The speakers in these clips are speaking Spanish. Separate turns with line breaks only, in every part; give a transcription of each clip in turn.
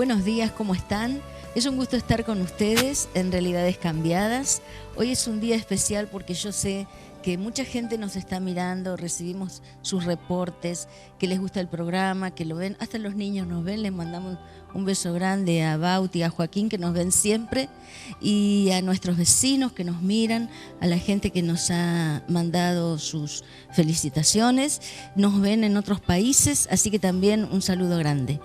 Buenos días, ¿cómo están? Es un gusto estar con ustedes en Realidades Cambiadas. Hoy es un día especial porque yo sé que mucha gente nos está mirando, recibimos sus reportes, que les gusta el programa, que lo ven, hasta los niños nos ven. Les mandamos un beso grande a Bauti, a Joaquín, que nos ven siempre, y a nuestros vecinos que nos miran, a la gente que nos ha mandado sus felicitaciones, nos ven en otros países, así que también un saludo grande.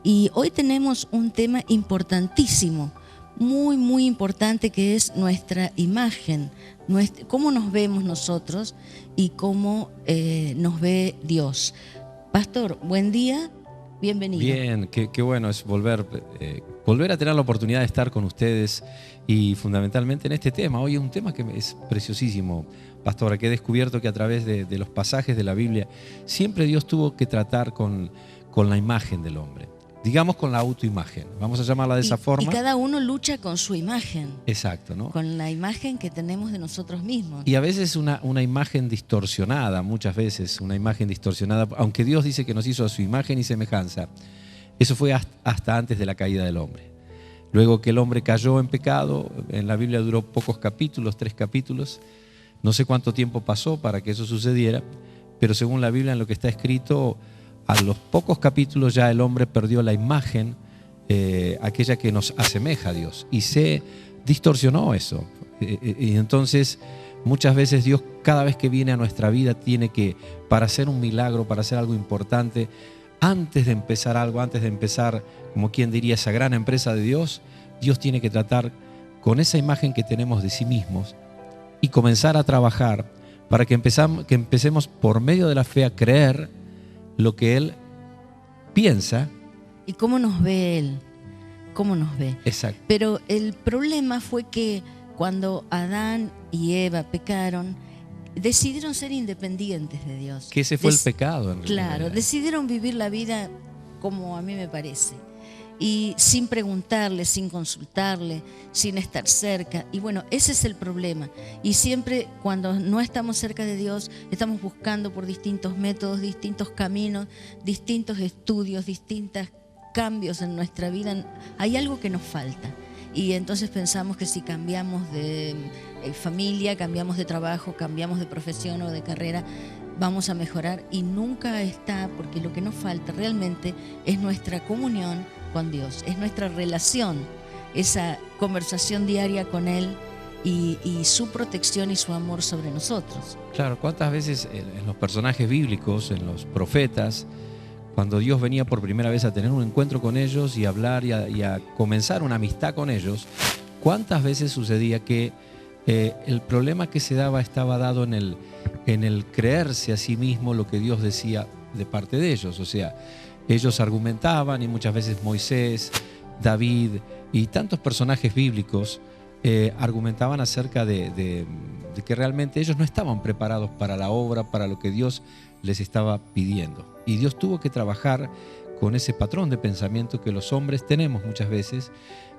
Y hoy tenemos un tema importantísimo, muy, muy importante, que es nuestra imagen, cómo nos vemos nosotros y cómo nos ve Dios. Pastor, buen día, bienvenido.
Bien, qué bueno es volver a tener la oportunidad de estar con ustedes y fundamentalmente en este tema. Hoy es un tema que es preciosísimo, pastora, que he descubierto que a través de los pasajes de la Biblia siempre Dios tuvo que tratar con la imagen del hombre. Digamos con la autoimagen, vamos a llamarla de esa forma.
Y cada uno lucha con su imagen.
Exacto, ¿no?
Con la imagen que tenemos de nosotros mismos.
Y a veces una imagen distorsionada, muchas veces una imagen distorsionada, aunque Dios dice que nos hizo a su imagen y semejanza. Eso fue hasta antes de la caída del hombre. Luego que el hombre cayó en pecado, en la Biblia duró pocos capítulos, 3 capítulos. No sé cuánto tiempo pasó para que eso sucediera, pero según la Biblia, en lo que está escrito, a los pocos capítulos ya el hombre perdió la imagen, aquella que nos asemeja a Dios, y se distorsionó eso. Y entonces muchas veces Dios, cada vez que viene a nuestra vida, tiene que, para hacer un milagro, para hacer algo importante, antes de empezar algo, antes de empezar, como quien diría, esa gran empresa de Dios, Dios tiene que tratar con esa imagen que tenemos de sí mismos y comenzar a trabajar para que empecemos por medio de la fe a creer lo que Él piensa.
¿Y cómo nos ve Él? ¿Cómo nos ve?
Exacto.
Pero el problema fue que cuando Adán y Eva pecaron, decidieron ser independientes de Dios.
Que ese fue el pecado, en realidad.
Claro, decidieron vivir la vida como a mí me parece. Y sin preguntarle, sin consultarle, sin estar cerca. Y bueno, ese es el problema. Y siempre cuando no estamos cerca de Dios, estamos buscando por distintos métodos, distintos caminos, distintos estudios, distintos cambios en nuestra vida. Hay algo que nos falta. Y entonces pensamos que si cambiamos de familia, cambiamos de trabajo, cambiamos de profesión o de carrera, vamos a mejorar. Y nunca está, porque lo que nos falta realmente es nuestra comunión con Dios, es nuestra relación, esa conversación diaria con Él y su protección y su amor sobre nosotros.
Claro, ¿cuántas veces en los personajes bíblicos, en los profetas, cuando Dios venía por primera vez a tener un encuentro con ellos y hablar y a comenzar una amistad con ellos, cuántas veces sucedía que el problema que se daba estaba dado en el creerse a sí mismo lo que Dios decía de parte de ellos? O sea, ellos argumentaban, y muchas veces Moisés, David y tantos personajes bíblicos argumentaban acerca de que realmente ellos no estaban preparados para la obra, para lo que Dios les estaba pidiendo. Y Dios tuvo que trabajar con ese patrón de pensamiento que los hombres tenemos muchas veces,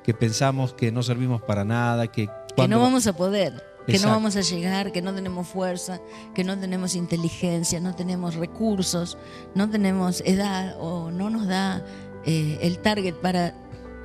que pensamos que no servimos para nada, que
no vamos a poder, que
Exacto.
no vamos a llegar, que no tenemos fuerza, que no tenemos inteligencia, no tenemos recursos, no tenemos edad o no nos da el target para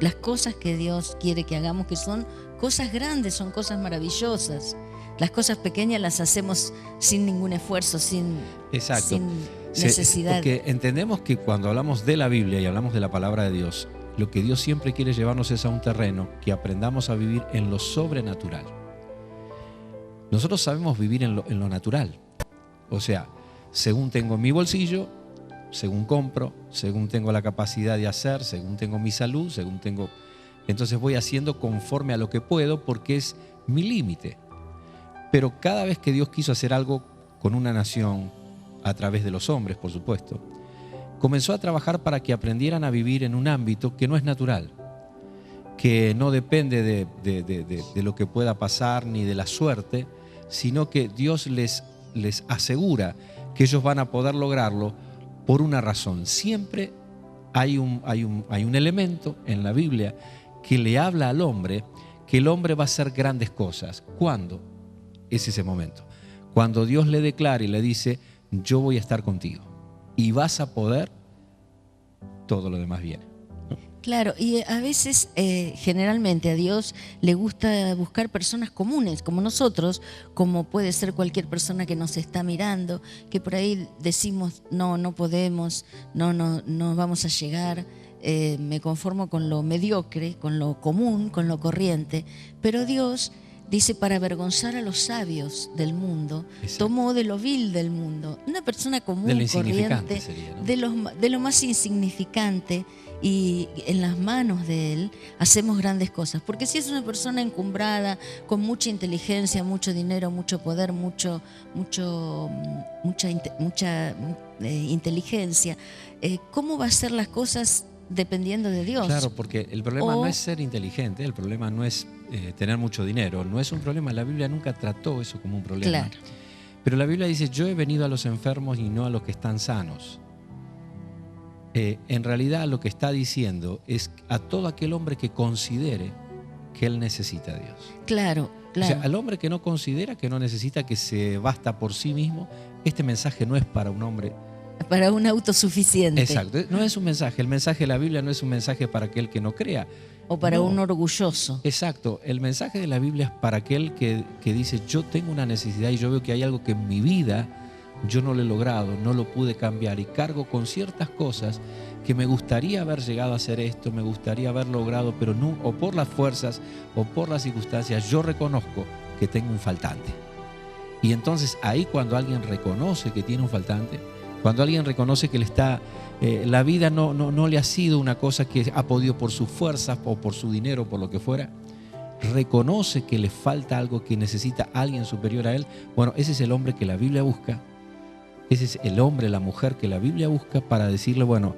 las cosas que Dios quiere que hagamos, que son cosas grandes, son cosas maravillosas. Las cosas pequeñas las hacemos sin ningún esfuerzo, sin necesidad.
Porque entendemos que cuando hablamos de la Biblia y hablamos de la palabra de Dios, lo que Dios siempre quiere llevarnos es a un terreno que aprendamos a vivir en lo sobrenatural. Nosotros sabemos vivir en lo natural. O sea, según tengo en mi bolsillo, según compro, según tengo la capacidad de hacer, según tengo mi salud, según tengo... Entonces voy haciendo conforme a lo que puedo porque es mi límite. Pero cada vez que Dios quiso hacer algo con una nación, a través de los hombres, por supuesto, comenzó a trabajar para que aprendieran a vivir en un ámbito que no es natural, que no depende de lo que pueda pasar ni de la suerte, sino que Dios les asegura que ellos van a poder lograrlo por una razón. Siempre hay un elemento en la Biblia que le habla al hombre que el hombre va a hacer grandes cosas. ¿Cuándo? Es ese momento. Cuando Dios le declara y le dice, yo voy a estar contigo y vas a poder, todo lo demás viene.
Claro, y a veces, generalmente a Dios le gusta buscar personas comunes, como nosotros, como puede ser cualquier persona que nos está mirando, que por ahí decimos, no, no podemos, no vamos a llegar, me conformo con lo mediocre, con lo común, con lo corriente, pero Dios dice, para avergonzar a los sabios del mundo,
Exacto.
tomó de lo vil del mundo, una persona
De
común,
lo insignificante
corriente,
sería, ¿no?
de lo más insignificante, y en las manos de Él hacemos grandes cosas. Porque si es una persona encumbrada, con mucha inteligencia, mucho dinero, mucho poder, mucha inteligencia, ¿cómo va a hacer las cosas dependiendo de Dios?
Claro, porque el problema no es ser inteligente, el problema no es tener mucho dinero, no es un problema. La Biblia nunca trató eso como un problema.
Claro.
Pero la Biblia dice, yo he venido a los enfermos y no a los que están sanos. En realidad lo que está diciendo es a todo aquel hombre que considere que él necesita a Dios.
Claro, claro.
O sea, al hombre que no considera, que no necesita, que se basta por sí mismo, este mensaje no es para un hombre.
Para un autosuficiente.
Exacto, no es un mensaje. El mensaje de la Biblia no es un mensaje para aquel que no crea.
O para
No.
un orgulloso.
Exacto, el mensaje de la Biblia es para aquel que dice, yo tengo una necesidad y yo veo que hay algo que en mi vida yo no lo he logrado, no lo pude cambiar y cargo con ciertas cosas que me gustaría haber llegado a hacer esto, me gustaría haber logrado, pero no, o por las fuerzas o por las circunstancias, yo reconozco que tengo un faltante. Y entonces ahí cuando alguien reconoce que tiene un faltante, cuando alguien reconoce que le está, la vida no le ha sido una cosa que ha podido por sus fuerzas o por su dinero, por lo que fuera, reconoce que le falta algo, que necesita a alguien superior a él, bueno, ese es el hombre que la Biblia busca. Ese es el hombre, la mujer que la Biblia busca para decirle, bueno,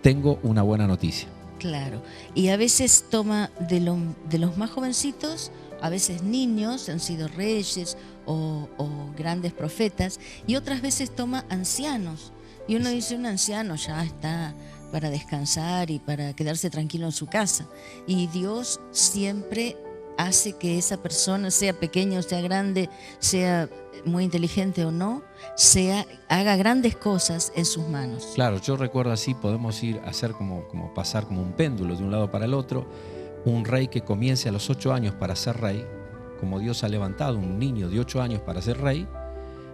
tengo una buena noticia.
Claro. Y a veces toma de los más jovencitos, a veces niños, han sido reyes o grandes profetas, y otras veces toma ancianos. Y uno dice, un anciano ya está para descansar y para quedarse tranquilo en su casa. Y Dios siempre hace que esa persona, sea pequeña o sea grande, sea muy inteligente o no, haga grandes cosas en sus manos.
Claro, yo recuerdo así, podemos ir a hacer como pasar como un péndulo de un lado para el otro. Un rey que comience a los 8 años para ser rey, como Dios ha levantado un niño de 8 años para ser rey.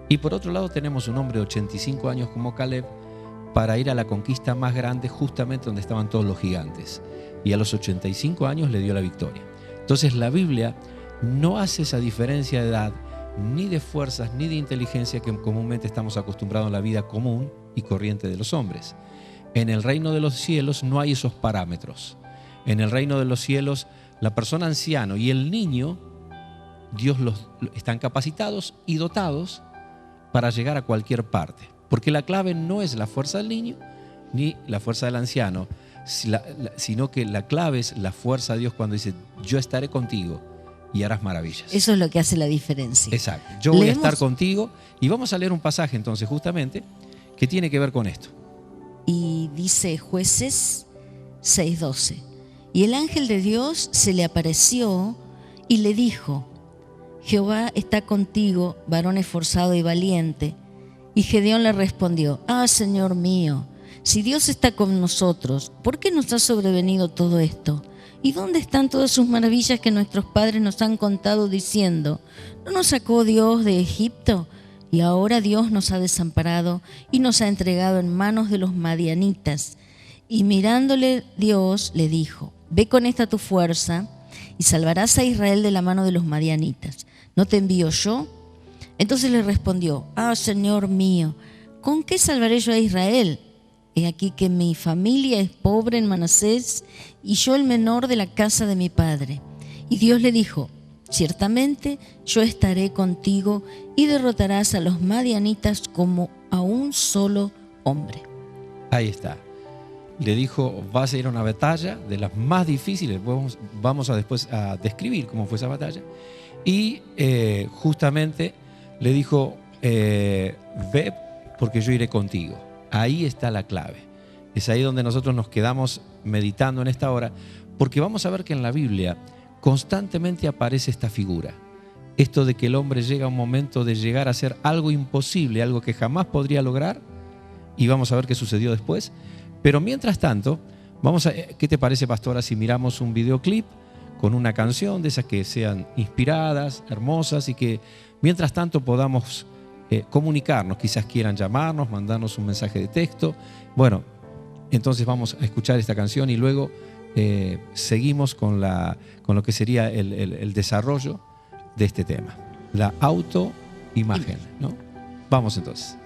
Y por otro lado tenemos un hombre de 85 años como Caleb para ir a la conquista más grande, justamente donde estaban todos los gigantes. Y a los 85 años le dio la victoria. Entonces la Biblia no hace esa diferencia de edad, ni de fuerzas, ni de inteligencia que comúnmente estamos acostumbrados en la vida común y corriente de los hombres. En el reino de los cielos no hay esos parámetros. En el reino de los cielos, la persona anciana y el niño, Dios están capacitados y dotados para llegar a cualquier parte. Porque la clave no es la fuerza del niño ni la fuerza del anciano, sino que la clave es la fuerza de Dios cuando dice, yo estaré contigo y harás maravillas.
Eso es lo que hace la diferencia.
Exacto. Yo voy a estar contigo y vamos a leer un pasaje entonces justamente que tiene que ver con esto.
Y dice Jueces 6:12. Y el ángel de Dios se le apareció y le dijo, Jehová está contigo, varón esforzado y valiente. Y Gedeón le respondió, Señor mío, si Dios está con nosotros, ¿por qué nos ha sobrevenido todo esto? ¿Y dónde están todas sus maravillas que nuestros padres nos han contado diciendo, ¿no nos sacó Dios de Egipto? Y ahora Dios nos ha desamparado y nos ha entregado en manos de los madianitas. Y mirándole Dios le dijo, ve con esta tu fuerza y salvarás a Israel de la mano de los madianitas. ¿No te envío yo? Entonces le respondió, Señor mío, ¿con qué salvaré yo a Israel? He aquí que mi familia es pobre en Manasés y yo el menor de la casa de mi padre. Y Dios le dijo, ciertamente yo estaré contigo y derrotarás a los madianitas como a un solo hombre.
Ahí está. Le dijo, vas a ir a una batalla de las más difíciles. Vamos a después a describir cómo fue esa batalla. Y justamente le dijo, ve porque yo iré contigo. Ahí está la clave. Es ahí donde nosotros nos quedamos meditando en esta hora, porque vamos a ver que en la Biblia constantemente aparece esta figura. Esto de que el hombre llega a un momento de llegar a hacer algo imposible, algo que jamás podría lograr, y vamos a ver qué sucedió después. Pero mientras tanto, ¿Qué te parece, pastora, si miramos un videoclip con una canción de esas que sean inspiradas, hermosas y que mientras tanto podamos comunicarnos? Quizás quieran llamarnos, mandarnos un mensaje de texto. Bueno, entonces vamos a escuchar esta canción y luego seguimos con lo que sería el desarrollo de este tema, la autoimagen, ¿no? Vamos entonces.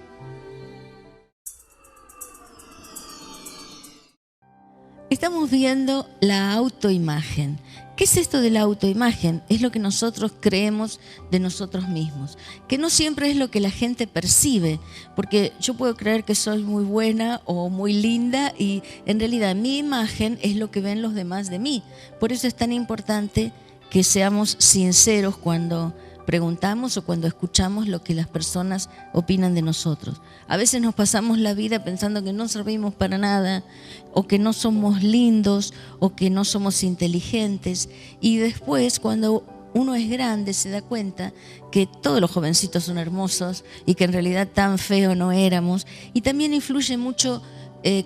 Estamos viendo la autoimagen. ¿Qué es esto de la autoimagen? Es lo que nosotros creemos de nosotros mismos, que no siempre es lo que la gente percibe, porque yo puedo creer que soy muy buena o muy linda y en realidad mi imagen es lo que ven los demás de mí. Por eso es tan importante que seamos sinceros cuando preguntamos o cuando escuchamos lo que las personas opinan de nosotros. A veces nos pasamos la vida pensando que no servimos para nada, o que no somos lindos, o que no somos inteligentes, y después cuando uno es grande se da cuenta que todos los jovencitos son hermosos y que en realidad tan feo no éramos. Y también influye mucho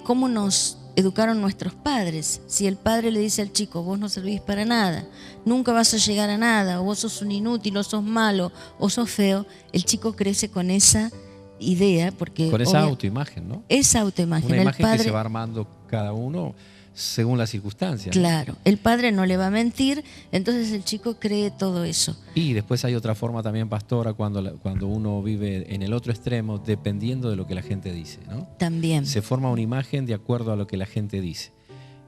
cómo nos educaron nuestros padres. Si el padre le dice al chico, vos no servís para nada, nunca vas a llegar a nada, o vos sos un inútil, o sos malo, o sos feo, el chico crece con esa idea, porque
con esa autoimagen, ¿no?
Esa autoimagen.
Una imagen que se va armando cada uno según las circunstancias.
Claro, ¿no? El padre no le va a mentir, entonces el chico cree todo eso.
Y después hay otra forma también, pastora, cuando uno vive en el otro extremo, dependiendo de lo que la gente dice, ¿no?
También.
Se forma una imagen de acuerdo a lo que la gente dice.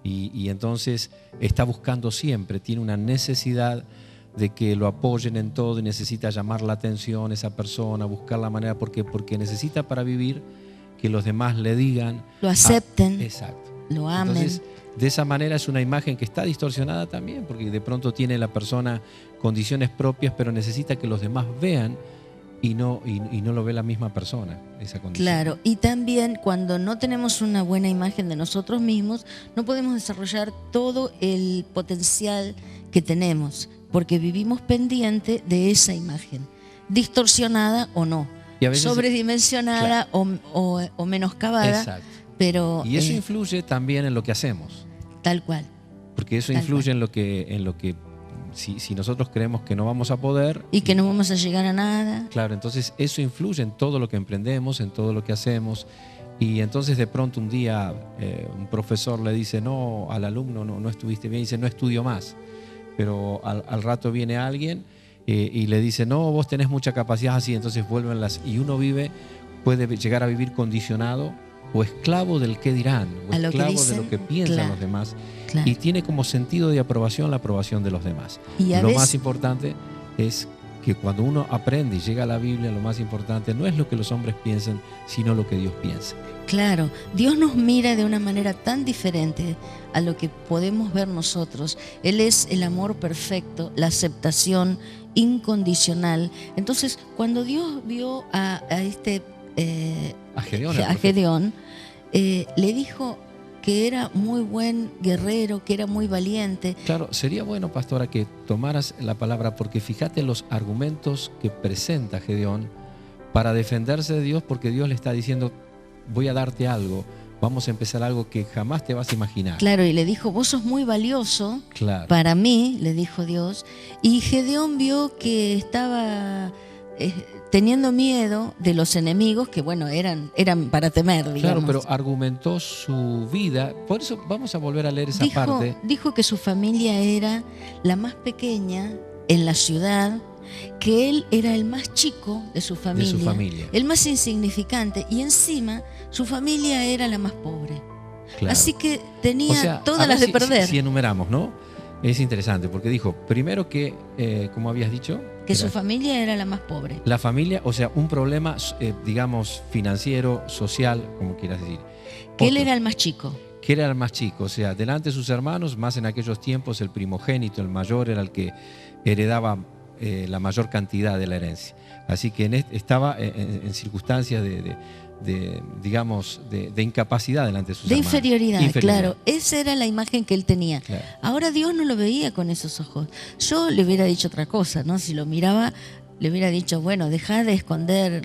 Y entonces está buscando siempre, tiene una necesidad de que lo apoyen en todo y necesita llamar la atención a esa persona, buscar la manera, porque necesita para vivir que los demás le digan,
lo acepten,
exacto,
lo amen.
Entonces, de esa manera es una imagen que está distorsionada también, porque de pronto tiene la persona condiciones propias, pero necesita que los demás vean y no lo ve la misma persona, esa condición.
Claro, y también cuando no tenemos una buena imagen de nosotros mismos, no podemos desarrollar todo el potencial que tenemos, porque vivimos pendiente de esa imagen, distorsionada o no, y a veces, sobredimensionada, claro, o menoscabada.
Exacto.
Pero,
y eso influye también en lo que hacemos.
Tal cual.
Porque eso influye en lo que si nosotros creemos que no vamos a poder.
Y que no vamos a llegar a nada.
Claro, entonces eso influye en todo lo que emprendemos, en todo lo que hacemos. Y entonces de pronto un día un profesor le dice, no, al alumno no estuviste bien, y dice, no estudio más. Pero al rato viene alguien y le dice, no, vos tenés mucha capacidad, así, entonces vuelven y uno puede llegar a vivir condicionado o esclavo del qué dirán, o esclavo de lo que piensan, claro, los demás. Claro. Y tiene como sentido de aprobación la aprobación de los demás. Lo más importante es que cuando uno aprende y llega a la Biblia, lo más importante no es lo que los hombres piensen, sino lo que Dios piensa.
Claro, Dios nos mira de una manera tan diferente a lo que podemos ver nosotros. Él es el amor perfecto, la aceptación incondicional. Entonces, cuando Dios vio a Gedeón, le dijo que era muy buen guerrero, que era muy valiente.
Claro, sería bueno, pastora, que tomaras la palabra, porque fíjate los argumentos que presenta Gedeón para defenderse de Dios, porque Dios le está diciendo, voy a darte algo, vamos a empezar algo que jamás te vas a imaginar.
Claro, y le dijo, vos sos muy valioso,
claro, para
mí, le dijo Dios. Y Gedeón vio que estaba teniendo miedo de los enemigos, que bueno, eran para temer, digamos.
Claro, pero argumentó su vida. Por eso vamos a volver a leer esa parte.
Dijo que su familia era la más pequeña en la ciudad, que él era el más chico de su familia, el más insignificante, y encima su familia era la más pobre. Claro. Así que tenía todas las de perder.
Si enumeramos, ¿no? Es interesante, porque dijo, primero que, como habías dicho,
que su familia era la más pobre.
La familia, o sea, un problema, digamos, financiero, social, como quieras decir.
Que él era el más chico.
Que era el más chico, o sea, delante de sus hermanos, más en aquellos tiempos, el primogénito, el mayor, era el que heredaba la mayor cantidad de la herencia. Así que estaba en circunstancias digamos, de incapacidad delante de sus hermanos.
Inferioridad, claro. Esa era la imagen que él tenía. Claro. Ahora Dios no lo veía con esos ojos. Yo le hubiera dicho otra cosa, ¿no? Si lo miraba, le hubiera dicho, bueno, dejá de esconder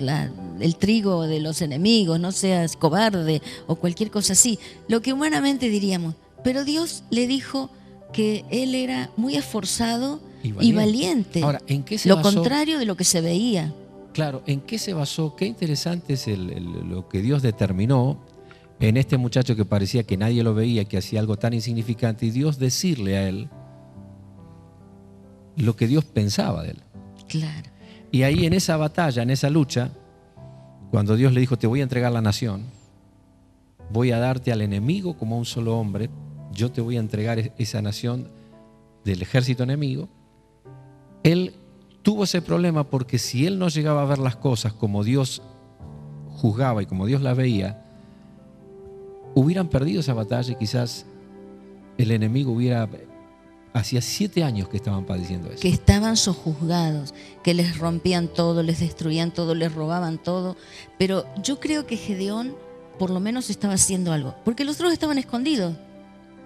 el trigo de los enemigos, no seas cobarde o cualquier cosa así. Lo que humanamente diríamos, pero Dios le dijo que él era muy esforzado y valiente.
Ahora, ¿en qué se
lo
basó?
Contrario de lo que se veía.
Claro, ¿en qué se basó? Qué interesante es lo que Dios determinó en este muchacho que parecía que nadie lo veía, que hacía algo tan insignificante, y Dios decirle a él lo que Dios pensaba de él.
Claro.
Y ahí en esa batalla, en esa lucha, cuando Dios le dijo, te voy a entregar la nación, voy a darte al enemigo como un solo hombre, yo te voy a entregar esa nación del ejército enemigo, él tuvo ese problema porque si él no llegaba a ver las cosas como Dios juzgaba y como Dios las veía, hubieran perdido esa batalla y quizás el enemigo hubiera... Hacía 7 años que estaban padeciendo eso.
Que estaban sojuzgados, que les rompían todo, les destruían todo, les robaban todo. Pero yo creo que Gedeón por lo menos estaba haciendo algo, porque los otros estaban escondidos.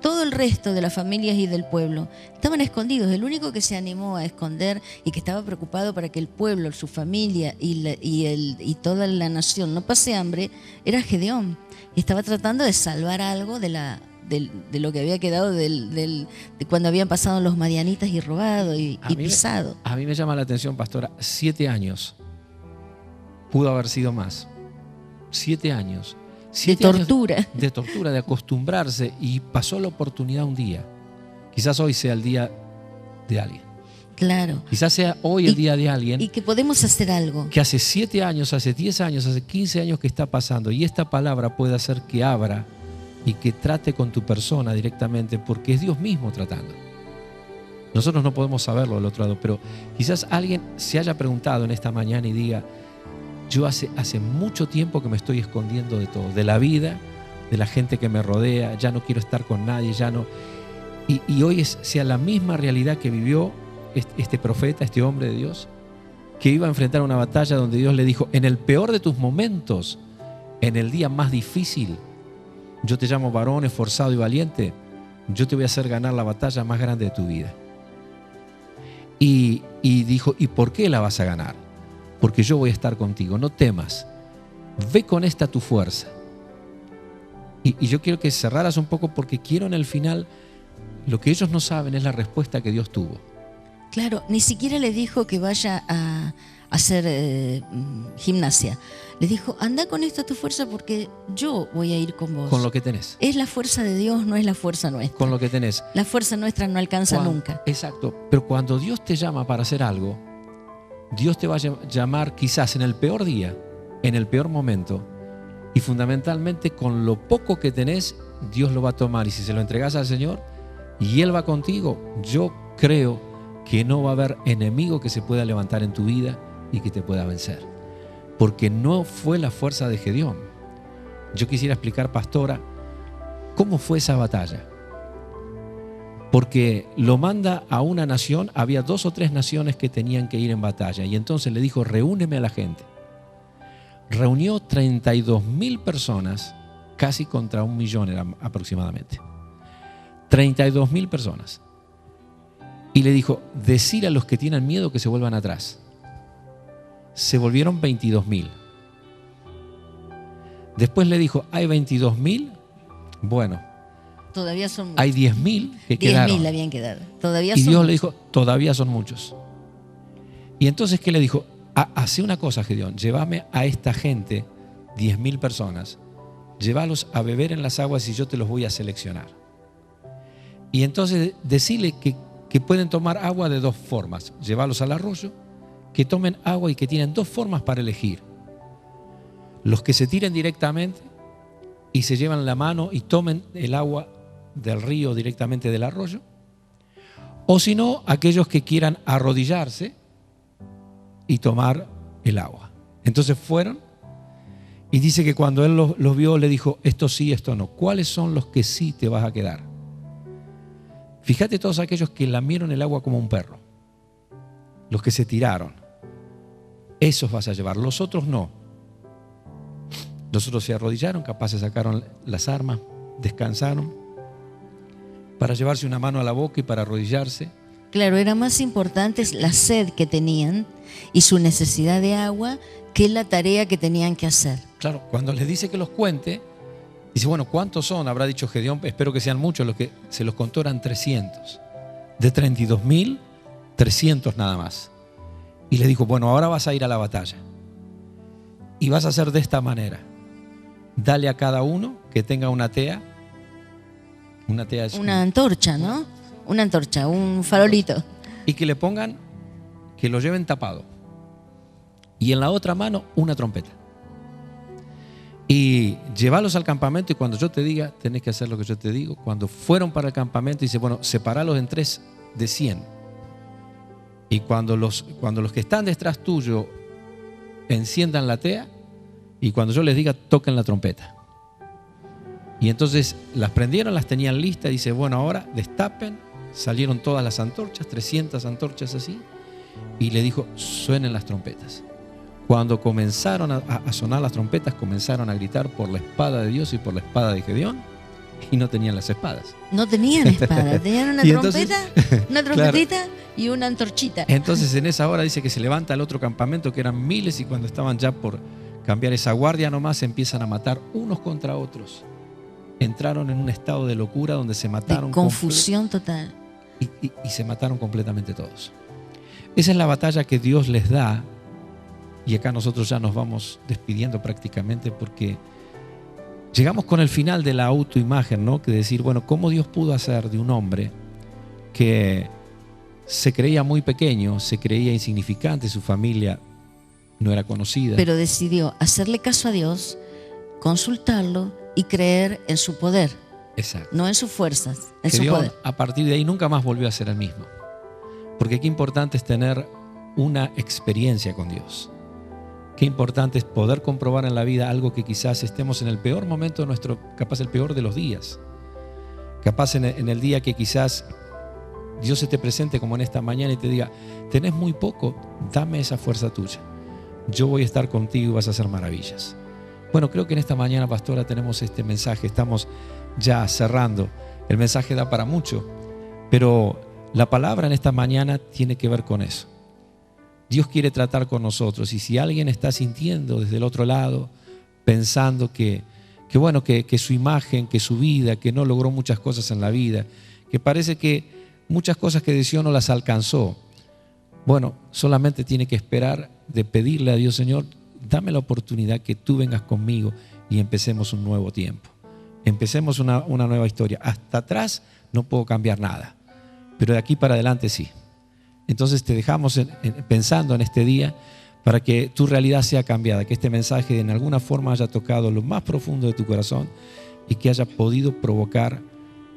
Todo el resto de las familias y del pueblo estaban escondidos. El único que se animó a esconder y que estaba preocupado para que el pueblo, su familia y toda la nación no pase hambre era Gedeón. Y estaba tratando de salvar algo de lo que había quedado de cuando habían pasado los madianitas y robado y pisado.
A mí me llama la atención, pastora, 7 años. Pudo haber sido más. 7 años.
De tortura.
De tortura, de acostumbrarse, y pasó la oportunidad un día. Quizás hoy sea el día de alguien.
Claro.
Quizás sea hoy el día de alguien.
Y que podemos hacer algo.
Que hace 7 años, hace 10 años, hace 15 años que está pasando, y esta palabra puede hacer que abra y que trate con tu persona directamente, porque es Dios mismo tratando. Nosotros no podemos saberlo del otro lado, pero quizás alguien se haya preguntado en esta mañana y diga, yo hace mucho tiempo que me estoy escondiendo de todo, de la vida, de la gente que me rodea, ya no quiero estar con nadie, ya no. Y hoy sea la misma realidad que vivió este profeta, este hombre de Dios, que iba a enfrentar una batalla donde Dios le dijo, en el peor de tus momentos, en el día más difícil, yo te llamo varón esforzado y valiente, yo te voy a hacer ganar la batalla más grande de tu vida. Y dijo, ¿y por qué la vas a ganar? Porque yo voy a estar contigo, no temas, ve con esta tu fuerza. Y yo quiero que cerraras un poco, porque quiero en el final, lo que ellos no saben es la respuesta que Dios tuvo.
Claro, ni siquiera le dijo que vaya a hacer gimnasia. Le dijo, anda con esta tu fuerza porque yo voy a ir con vos.
Con lo que tenés.
Es la fuerza de Dios, no es la fuerza nuestra.
Con lo que tenés.
La fuerza nuestra no alcanza nunca.
Exacto, pero cuando Dios te llama para hacer algo, Dios te va a llamar quizás en el peor día, en el peor momento, y fundamentalmente con lo poco que tenés, Dios lo va a tomar, y si se lo entregas al Señor y Él va contigo, yo creo que no va a haber enemigo que se pueda levantar en tu vida y que te pueda vencer, porque no fue la fuerza de Gedeón. Yo quisiera explicar, pastora, cómo fue esa batalla. Porque lo manda a una nación, había 2 o 3 naciones que tenían que ir en batalla, y entonces le dijo, reúneme a la gente. Reunió 32.000 personas, casi contra 1 millón eran aproximadamente. 32.000 personas. Y le dijo, decir a los que tienen miedo que se vuelvan atrás. Se volvieron 22.000. Después le dijo, hay 22.000, bueno,
todavía son
hay 10.000 que quedaron.
10.000 habían quedado. Todavía
y
son
Dios
muchos.
le dijo, todavía son muchos. Y entonces, ¿qué le dijo? Hace una cosa, Gedeón, llévame a esta gente, 10.000 personas, llévalos a beber en las aguas y yo te los voy a seleccionar. Y entonces decirle que pueden tomar agua de 2 formas. Llévalos al arroyo, que tomen agua y que tienen 2 formas para elegir. Los que se tiren directamente y se llevan la mano y tomen el agua del río directamente del arroyo, o si no, aquellos que quieran arrodillarse y tomar el agua. Entonces fueron, y dice que cuando él los vio le dijo, esto sí, esto no. ¿Cuáles son los que sí te vas a quedar? Fíjate todos aquellos que lamieron el agua como un perro, los que se tiraron, esos vas a llevar, los otros no. Los otros se arrodillaron, capaz se sacaron las armas, descansaron para llevarse una mano a la boca y para arrodillarse.
Claro, era más importante la sed que tenían y su necesidad de agua que la tarea que tenían que hacer.
Claro, cuando les dice que los cuente, Dice, bueno, ¿cuántos son? Habrá dicho Gedeón, espero que sean muchos. Los que se los contó eran 300. De 32.000, 300 nada más. Y le dijo, bueno, ahora vas a ir a la batalla. Y vas a hacer de esta manera. Dale a cada uno que tenga una tea. Una tea es
una antorcha, ¿no? Una antorcha, un farolito.
Y que le pongan, que lo lleven tapado. Y en la otra mano una trompeta. Y llevarlos al campamento y cuando yo te diga, tenés que hacer lo que yo te digo. Cuando fueron para el campamento, dice, bueno, separalos en 3 de 100. Y cuando los que están detrás tuyo enciendan la tea, y cuando yo les diga, toquen la trompeta. Y entonces las prendieron, las tenían listas, y dice, bueno, ahora destapen, salieron todas las antorchas, 300 antorchas así, y le dijo, suenen las trompetas. Cuando comenzaron a sonar las trompetas, comenzaron a gritar por la espada de Dios y por la espada de Gedeón, y no tenían las espadas.
No tenían espada, tenían una trompeta, una trompetita, claro, y una antorchita.
Entonces en esa hora dice que se levanta el otro campamento, que eran miles, y cuando estaban ya por cambiar esa guardia nomás, se empiezan a matar unos contra otros. Entraron en un estado de locura donde se mataron.
De confusión total.
Y se mataron completamente todos. Esa es la batalla que Dios les da. Y acá nosotros ya nos vamos despidiendo prácticamente, porque llegamos con el final de la autoimagen, ¿no? Que decir, bueno, ¿cómo Dios pudo hacer de un hombre que se creía muy pequeño, se creía insignificante, su familia no era conocida,
pero decidió hacerle caso a Dios, consultarlo y creer en su poder?
Exacto.
No en sus fuerzas, en su
Dios,
poder.
A partir de ahí nunca más volvió a ser el mismo. Porque qué importante es tener una experiencia con Dios. Qué importante es poder comprobar en la vida algo que quizás estemos en el peor momento de nuestro, capaz el peor de los días. Capaz en el día que quizás Dios se te presente como en esta mañana y te diga, tenés muy poco, dame esa fuerza tuya. Yo voy a estar contigo y vas a hacer maravillas. Bueno, creo que en esta mañana, pastora, tenemos este mensaje. Estamos ya cerrando. El mensaje da para mucho, pero la palabra en esta mañana tiene que ver con eso. Dios quiere tratar con nosotros, y si alguien está sintiendo desde el otro lado, pensando que su imagen, que su vida, que no logró muchas cosas en la vida, que parece que muchas cosas que deseó no las alcanzó, bueno, solamente tiene que esperar de pedirle a Dios, Señor, dame la oportunidad que tú vengas conmigo y empecemos un nuevo tiempo. Empecemos una nueva historia. Hasta atrás no puedo cambiar nada, pero de aquí para adelante sí. Entonces te dejamos pensando en este día para que tu realidad sea cambiada, que este mensaje en alguna forma haya tocado lo más profundo de tu corazón y que haya podido provocar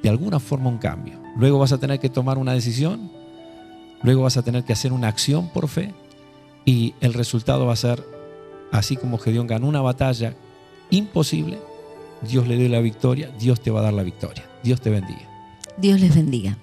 de alguna forma un cambio. Luego vas a tener que tomar una decisión, luego vas a tener que hacer una acción por fe, y el resultado va a ser, así como Gedeón ganó una batalla imposible, Dios le dio la victoria, Dios te va a dar la victoria. Dios te bendiga.
Dios les bendiga.